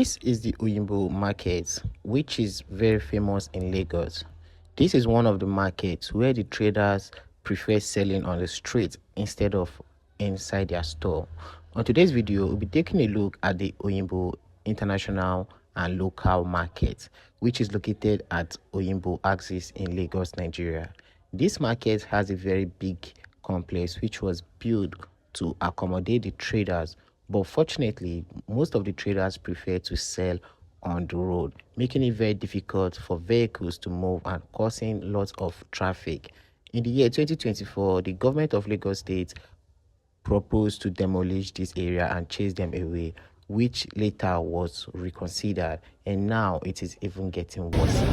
This is the Oyingbo market, which is very famous in Lagos. This is one of the markets where the traders prefer selling on the street instead of inside their store. On today's video, we'll be taking a look at the Oyingbo international and local market, which is located at Oyingbo axis in Lagos, Nigeria. This market has a very big complex which was built to accommodate the traders, but fortunately most of the traders prefer to sell on the road, making it very difficult for vehicles to move and causing lots of traffic. In the year 2024, the government of Lagos State proposed to demolish this area and chase them away, which later was reconsidered, and now it is even getting worse.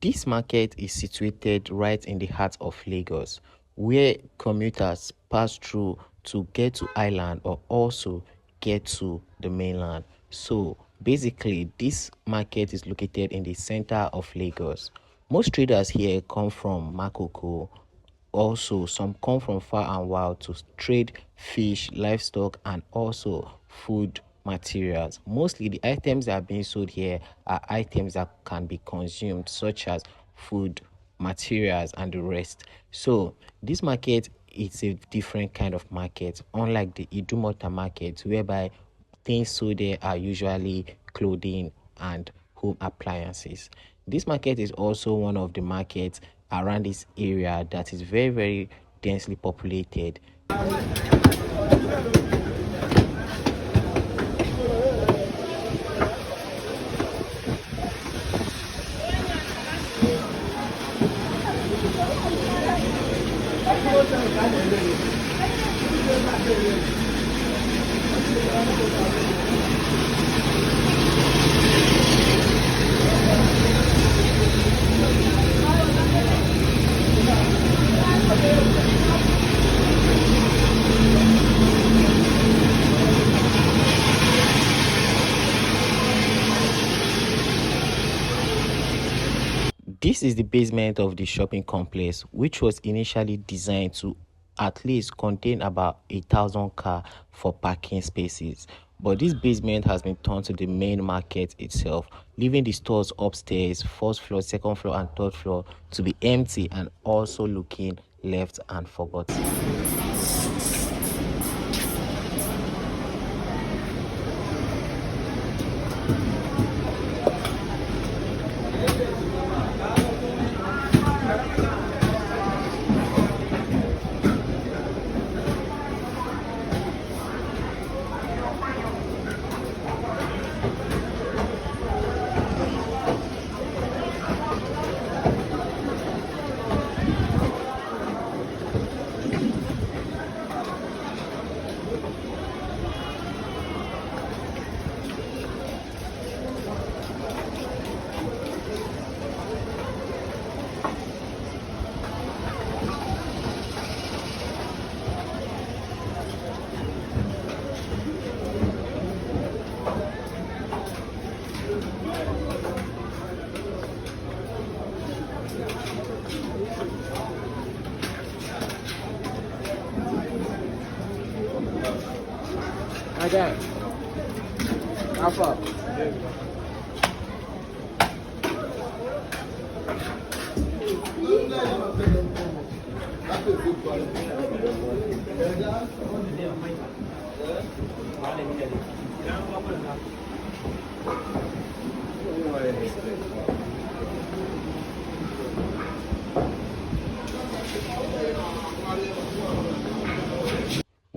This market is situated right in the heart of Lagos, where commuters pass through to get to island or also get to the mainland. So basically, this market is located in the center of Lagos. Most traders here come from Makoko. Also, some come from far and wide to trade fish, livestock, and also food materials. Mostly the items that are being sold here are items that can be consumed, such as food, materials, and the rest. So this market is a different kind of market, unlike the Idumota market, whereby things sold there are usually clothing and home appliances. This market is also one of the markets around this area that is very, very densely populated. This is the basement of the shopping complex, which was initially designed to at least contain about 1,000 cars for parking spaces. But this basement has been turned to the main market itself, leaving the stores upstairs, first floor, second floor, and third floor to be empty and also looking left and forgotten. Okay. Alpha.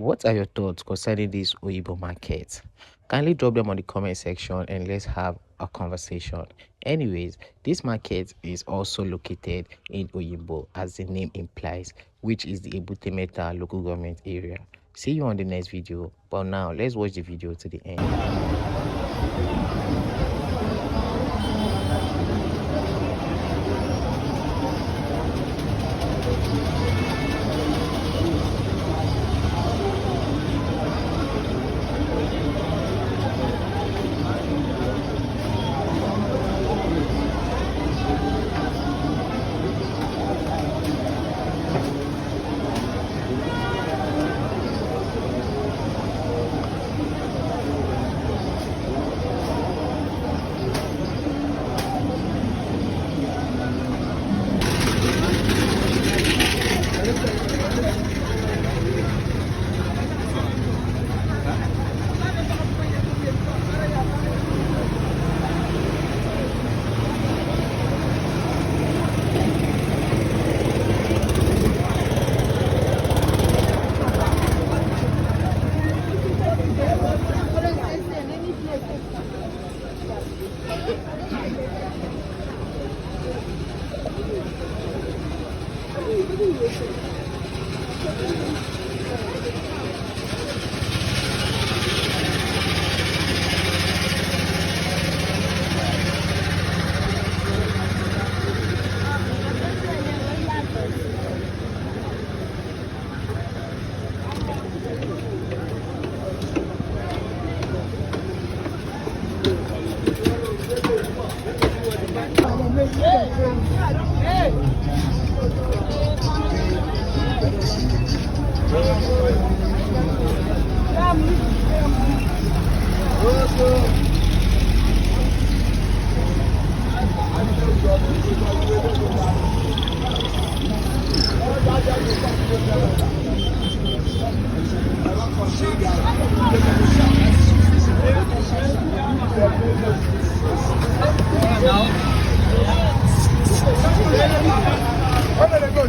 What are your thoughts concerning this Oyingbo market? Kindly drop them on the comment section and let's have a conversation. Anyways, this market is also located in Oyingbo, as the name implies, which is the Ebutemeta local government area. See you on the next video, but now let's watch the video to the end.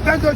Thank you,